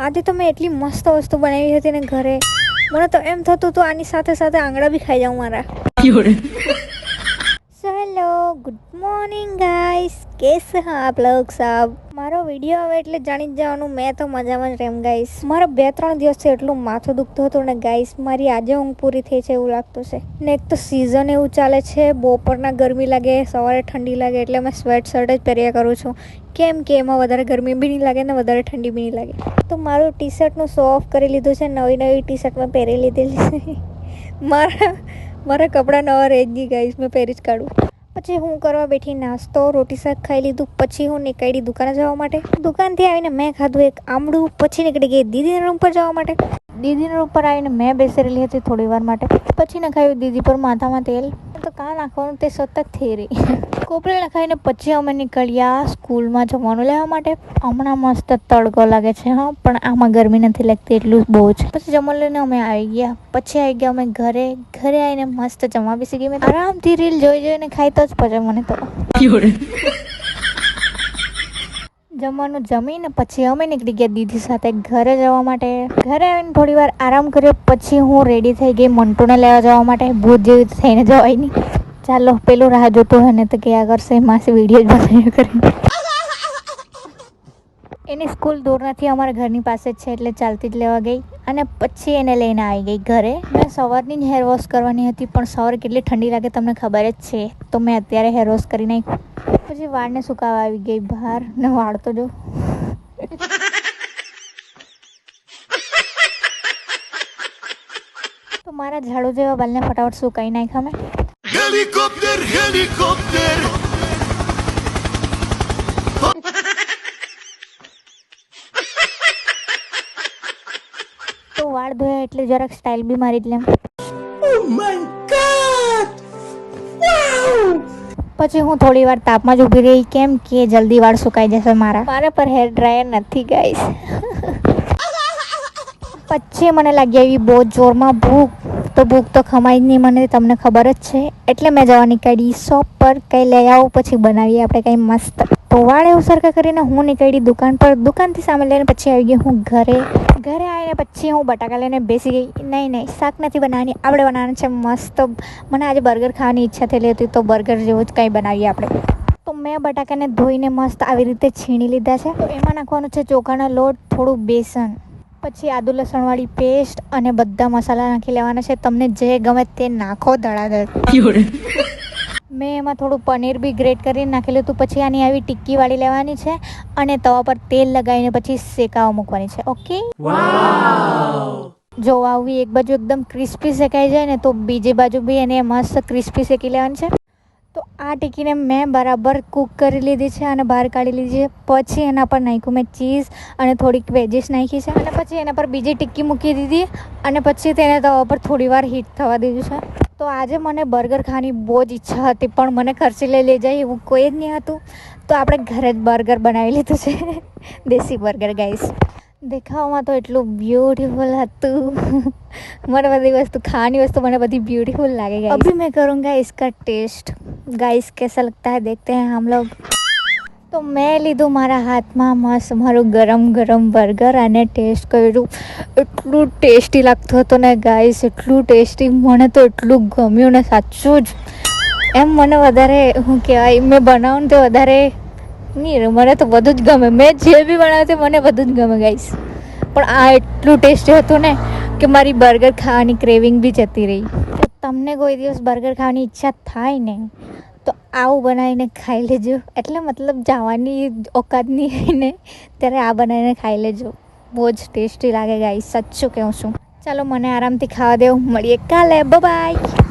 આજે તો મેં એટલી મસ્ત વસ્તુ બનાવી હતી ને ઘરે, મને તો એમ થતું હતું આની સાથે સાથે આંગળા બી ખાઈ જાઉં મારા. હેલો, ગુડ મોર્નિંગ ગાઈસ, कैसे हैं आप लोग सब? મારો વિડીયો આવે એટલે જાણી જ જવાનું મેં તો મજામાં જ રેમ ગાઈસ. મારે 2-3 દિવસથી એટલું માથું દુખતું હતું ને ગાઈસ, મારી આજે ઊંઘ પૂરી થઈ છે એવું લાગતું છે ને. એક તો સિઝન એવું ચાલે છે, બપોરના ગરમી લાગે, સવારે ઠંડી લાગે, એટલે મેં સ્વેટ શર્ટ જ પહેર્યા કરું છું, કેમ કે એમાં વધારે ગરમી બી નહીં લાગે ને વધારે ઠંડી બી નહીં લાગે. તો મારું ટી શર્ટનું શો ઓફ કરી લીધું છે, નવી ટી શર્ટ મેં પહેરી લીધેલી છે. મારા કપડાં નવા રહી જ નહીં ગાઈસ, મેં પહેરી જ કાઢું. પછી હું કરવા બેઠી નાસ્તો, રોટી શાક ખાઈ લીધું. પછી હું નીકળી દુકાને જવા માટે. દુકાનથી આવીને મેં ખાધું એક આમળું. પછી નીકળી ગઈ દીદીના રૂમ પર જવા માટે. દીદીના રૂમ પર આવીને મેં બેસી રહેલી હતી થોડી વાર માટે. પછી નખાયું દીદી પર માથામાં તેલ. તો કાં નાખવાનું તે સતત થઈ રહી. કોપરે નખાઈને પછી અમે નીકળ્યા સ્કૂલમાં જમવાનું લેવા માટે. હમણાં મસ્ત તડકો લાગે છે હા, પણ આમાં ગરમી નથી લાગતી એટલું બહુ જ. પછી જમવા લઈને અમે આવી ગયા. પછી આવી ગયા અમે ઘરે આવીને મસ્ત જમવા બેસી ગઈ. મેં આરામથી રીલ જોઈને ખાઈ તો જ પચે મને તો. જમવાનું જમીને પછી અમે નીકળી ગયા દીદી સાથે ઘરે જવા માટે. ઘરે આવીને થોડી વાર આરામ કર્યો. પછી હું રેડી થઈ ગઈ મંટુને લેવા જવા માટે. ભૂત જેવી થઈને જવાય નહીં. ચાલો, પેલું રાહ જોતું હોય ને તો ક્યાં કરશે માસી વિડીયો જ બનાવ્યો કરીને. એની સ્કૂલ દૂર નથી, અમારા ઘરની પાસે જ છે, એટલે ચાલતી જ લેવા ગઈ અને પછી એને લઈને આવી ગઈ ઘરે. મેં સવારની જ હેર વોશ કરવાની હતી, પણ સવારે કેટલી ઠંડી લાગે તમને ખબર જ છે, તો મેં અત્યારે હેર વોશ કરી નાખ્યું. પછી વાળને સુકાવા આવી ગઈ બહાર ને વાળ તો જો તો મારા ઝાડુ જેવા બાલને ફટાફટ સુકાઈ નાખ્યા મેં. હેલિકોપ્ટર તો વાળ ધોયા એટલે જરાક સ્ટાઇલ બી મારી જ લેમ. પછી હું થોડી વાર તાપમાં જ ઊભી રહી, કેમ કે જલ્દી વાળ સુકાઈ જશે મારા પર હેર ડ્રાયર નથી ગાઈસ. પછી મને લાગી આવી બહુ જોરમાં ભૂખ. તો ભૂખ તો ખમાઈ જ નહીં મને, તમને ખબર જ છે, એટલે મેં જવા નીકળી શોપ પર. કંઈ લઈ આવું પછી બનાવીએ આપણે કંઈ મસ્ત. તો વાળ એવું સરખા કરીને હું નીકળી દુકાન પર. દુકાનથી સામે લઈને પછી આવી ગઈ હું ઘરે આવીને પછી હું બટાકા લઈને બેસી ગઈ. નહીં શાક નથી બનાવવાની, આપણે બનાવવાનું છે મસ્ત. મને આજે બર્ગર ખાવાની ઈચ્છા થયેલી હતી, તો બર્ગર જેવું જ કંઈ બનાવીએ આપણે. તો મેં બટાકાને ધોઈને મસ્ત આવી રીતે છીણી લીધા છે. તો એમાં નાખવાનું છે ચોખાનો લોટ, થોડું બેસન, પછી આદુ લસણવાળી પેસ્ટ અને બધા મસાલા નાખી લેવાના છે. તમને જે ગમે તે નાખો ધડાધડ. મેં એમાં થોડું પનીર બી ગ્રેટ કરીને નાખેલું હતું. પછી આની આવી ટિક્કી વાળી લેવાની છે અને તવા પર તેલ લગાવીને પછી શેકાવા મૂકવાની છે. ઓકે, જો આવી એક બાજુ એકદમ ક્રિસ્પી શેકાઈ જાય ને તો બીજી બાજુ બી એને મસ્ત ક્રિસ્પી શેકી લેવાની છે. તો આ ટિક્કીને મેં બરાબર કૂક કરી લીધી છે અને બહાર કાઢી લીધી છે. પછી એના પર નાખ્યું મેં ચીઝ અને થોડીક વેજીસ નાખી છે અને પછી એના પર બીજી ટિક્કી મૂકી દીધી અને પછી તેને તવા પર થોડી વાર હીટ થવા દીધું છે. તો આજે મને બર્ગર ખાવાની બહુ જ ઈચ્છા હતી, પણ મને ખર્ચી લઈ જાય એવું કોઈ જ નહીં હતું, તો આપણે ઘરે જ બર્ગર બનાવી લીધું છે. દેશી બર્ગર ગાઈસ. દેખાવામાં તો એટલું બ્યુટીફુલ હતું. મને બધી વસ્તુ ખાવાની વસ્તુ મને બધી બ્यूटीफुल लागे गाइस. अभी मैं करूँगा इसका टेस्ट. गाइस कैसा लगता है देखते हैं हम लोग. તો મેં લીધું મારા હાથમાં મસ્ત મારું ગરમ બર્ગર અને ટેસ્ટ કર્યું. એટલું ટેસ્ટી લાગતું હતું ને ગાઈસ, એટલું ટેસ્ટી. મને તો એટલું ગમ્યું ને સાચું જ. એમ મને વધારે શું કહેવાય, મેં બનાવું તે વધારે નહીં, મને તો બધું જ ગમે. મેં જે બી બનાવ્યું તે મને બધું જ ગમે ગાઈસ. પણ આ એટલું ટેસ્ટી હતું ને કે મારી બર્ગર ખાવાની ક્રેવિંગ બી જતી રહી. તો તમને કોઈ દિવસ બર્ગર ખાવાની ઈચ્છા થાય ને તો આવું બનાવીને ખાઈ લેજો. એટલે મતલબ જવાની ઓકાત નહીં હોય ને ત્યારે આ બનાવીને ખાઈ લેજો. બહુ જ ટેસ્ટી લાગે ગાઈસ, સાચું કહું છું. ચાલો મને આરામથી ખાવા દેવું, મળીએ કાલે. બાય.